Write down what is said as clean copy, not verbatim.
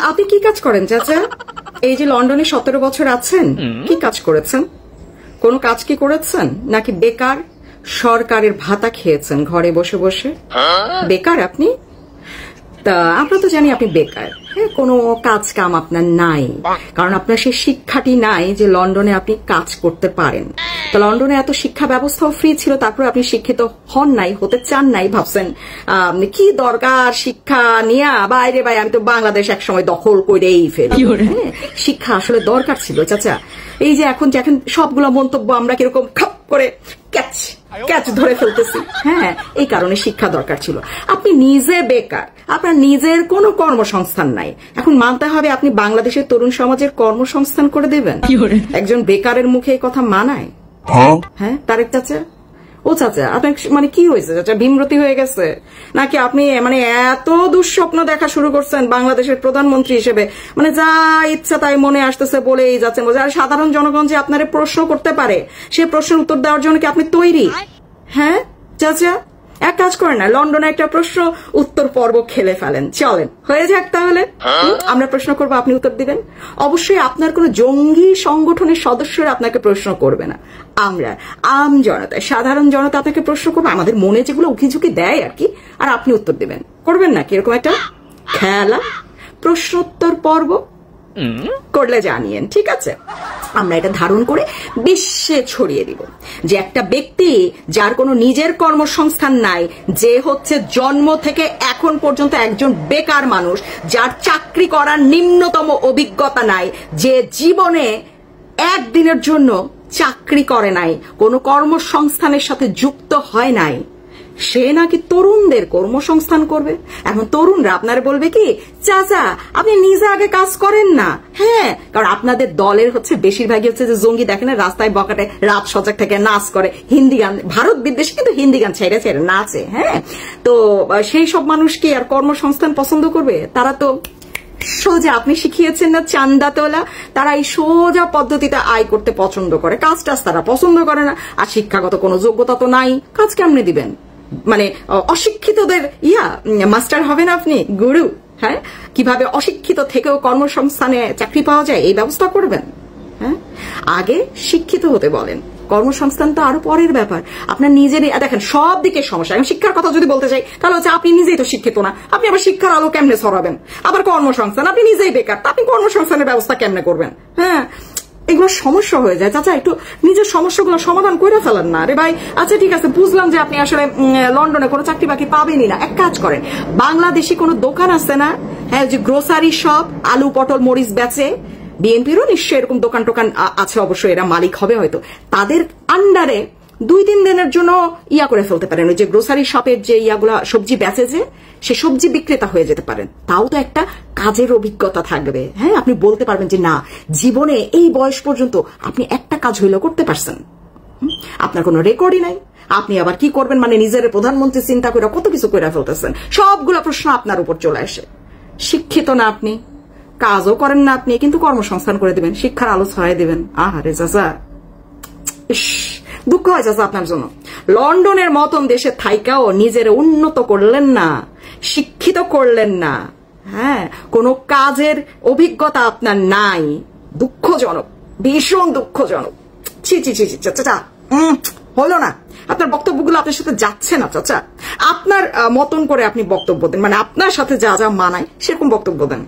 আপনি কি কাজ করেন চাচা? এই যে লন্ডনে 17 বছর আছেন, কি কাজ করেছেন? কোন কাজ কি করেছেন নাকি বেকার সরকারের ভাতা খেয়েছেন ঘরে বসে বসে? বেকার আপনি? তা আমরা তো জানি আপনি বেকার। হ্যাঁ, কোনো কাজ কাম আপনার নাই, কারণ আপনার সেই শিক্ষাটি নাই যে লন্ডনে আপনি কাজ করতে পারেন। তো লন্ডনে এত শিক্ষা ব্যবস্থাও ফ্রি ছিল, তারপরে আপনি শিক্ষিত হন নাই, হতে চান নাই, ভাবছেন কি দরকার শিক্ষা নিয়ে, বাইরে ভাই আমি তো বাংলাদেশ এক সময় দখল করেই ফেলি। শিক্ষা আসলে দরকার ছিল চাচা। এই যে এখন সবগুলো মন্তব্য আমরা কিরকম খাপ করে ক্যাচ ধরে ফেলতেছি। হ্যাঁ, এই কারণে শিক্ষা দরকার ছিল। আপনি নিজে বেকার, আপনার নিজের কোনো কর্মসংস্থান নাই। এখন মানতে হবে আপনি বাংলাদেশের তরুণ সমাজের কর্মসংস্থান করে দেবেন? একজন বেকারের মুখে এই কথা মানায়? হ্যাঁ তারেক চাচা, ও চাচা আপনার মানে কি হয়েছে চাচা? ভীমরতি হয়ে গেছে নাকি আপনি মানে এত দুঃস্বপ্ন দেখা শুরু করছেন বাংলাদেশের প্রধানমন্ত্রী হিসেবে, মানে যা ইচ্ছা তাই মনে আসতেছে বলেই যাচ্ছেন? আর সাধারণ জনগণ যে আপনার প্রশ্ন করতে পারে, সে প্রশ্নের উত্তর দেওয়ার জন্য কি আপনি তৈরি? হ্যাঁ চাচা, এক কাজ করেন না, লন্ডনে একটা প্রশ্ন উত্তর পর্ব খেলে ফেলেন, চলেন হয়ে যাক তাহলে। আমরা প্রশ্ন করবো, আপনি উত্তর দিবেন। অবশ্যই আপনার কোন জঙ্গি সংগঠনের সদস্যরা আপনাকে প্রশ্ন করবে না, আমরা আম জনতা, সাধারণ জনতা আপনাকে প্রশ্ন করবে, আমাদের মনে যেগুলো উকিঝুঁকি দেয় আর কি, আর আপনি উত্তর দিবেন। করবেন না কি এরকম একটা খেলা, প্রশ্নোত্তর পর্ব করলে জানিয়েন, ঠিক আছে? আমরা এটা ধারণ করে বিশ্বে ছড়িয়ে দিব যে একটা ব্যক্তি যার কোনো নিজের কর্মসংস্থান নাই, যে হচ্ছে জন্ম থেকে এখন পর্যন্ত একজন বেকার মানুষ, যার চাকরি করার নিম্নতম অভিজ্ঞতা নাই, যে জীবনে একদিনের জন্য চাকরি করে নাই, কোনো কর্মসংস্থানের সাথে যুক্ত হয় নাই, সে নাকি তরুণদের কর্মসংস্থান করবে। এখন তরুণরা আপনারা বলবে কি, চাচা আপনি নিজে আগে কাজ করেন না। হ্যাঁ, কারণ আপনাদের দলের হচ্ছে বেশিরভাগই হচ্ছে যে জঙ্গি, দেখেন না রাস্তায় বকাটে রাত সজাগ থেকে নাচ করে, হিন্দি গান, ভারত বিদেশে কিন্তু হিন্দি গান ছেড়ে ছেড়ে নাচে। হ্যাঁ, তো সেই সব মানুষ কি আর কর্মসংস্থান পছন্দ করবে? তারা তো সোজা, আপনি শিখিয়েছেন না চান্দা তোলা, তারা এই সোজা পদ্ধতিতে আয় করতে পছন্দ করে, কাজ টাজ তারা পছন্দ করে না। আর শিক্ষাগত কোনো যোগ্যতা তো নাই, কাজ কেমনে দিবেন? মানে অশিক্ষিতদের মাস্টার হবেন আপনি, গুরু? হ্যাঁ, কিভাবে অশিক্ষিত থেকেও কর্মসংস্থানে চাকরি পাওয়া যায় এই ব্যবস্থা করবেন? হ্যাঁ, আগে শিক্ষিত হতে বলেন, কর্মসংস্থান তো আরো পরের ব্যাপার। আপনার নিজেরই দেখেন সব দিকে সমস্যা। এখন শিক্ষার কথা যদি বলতে চাই, তাহলে হচ্ছে আপনি নিজেই তো শিক্ষিত না, আপনি আবার শিক্ষার আলো কেমনে ছড়াবেন? আবার কর্মসংস্থান, আপনি নিজেই বেকার, আপনি কর্মসংস্থানের ব্যবস্থা কেমনে করবেন? হ্যাঁ, এগুলো সমস্যা হয়ে যায়। চাচা একটু নিজের সমস্যাগুলো সমাধান করে ফেলেন না রে ভাই। আচ্ছা ঠিক আছে, বুঝলাম যে আপনি আসলে লন্ডনে কোনো চাকরি বাকরি পাবেনই না। এক কাজ করেন, বাংলাদেশি কোনো দোকান আছে না, হ্যাঁ, যে গ্রোসারি শপ, আলু পটল মরিচ বেচে, বিএনপিরও নিশ্চয়ই এরকম দোকান টোকান আছে, অবশ্যই এরা মালিক হবে হয়তো, তাদের আন্ডারে 2-3 দিনের জন্য করে ফেলতে পারেন। ওই যে গ্রোসারি শপের যে ইয়াগুলা সবজি বেচে, যে সে সবজি বিক্রেতা হয়ে যেতে পারেন, তাও তো একটা কাজের অভিজ্ঞতা থাকবে। হ্যাঁ, আপনি বলতে পারবেন যে না, জীবনে এই বয়স পর্যন্ত আপনি একটা কাজ হইলেও করতে পারছেন, আপনার কোনো রেকর্ডই নাই। আপনি আবার কি করবেন, মানে নিজের প্রধানমন্ত্রী চিন্তা করে কত কিছু করে ফেলতেছেন, সবগুলো প্রশ্ন আপনার উপর চলে আসে। শিক্ষিত না আপনি, কাজও করেন না আপনি, কিন্তু কর্মসংস্থান করে দিবেন, শিক্ষার আলো ছড়াই দিবেন। আহারে চাচা, দুঃখ হয় চাচা আপনার জন্য। লন্ডনের মতন দেশে থাইকাও নিজের উন্নত করলেন না, শিক্ষিত করলেন না। হ্যাঁ, কোনো কাজের অভিজ্ঞতা আপনার নাই। দুঃখজনক, ভীষণ দুঃখজনক। ছি ছি ছি চাচা, হলো না, আপনার বক্তব্যগুলো আপনার সাথে যাচ্ছে না চাচা। আপনার মতন করে আপনি বক্তব্য দেন, মানে আপনার সাথে যা যা মানায় সেরকম বক্তব্য দেন।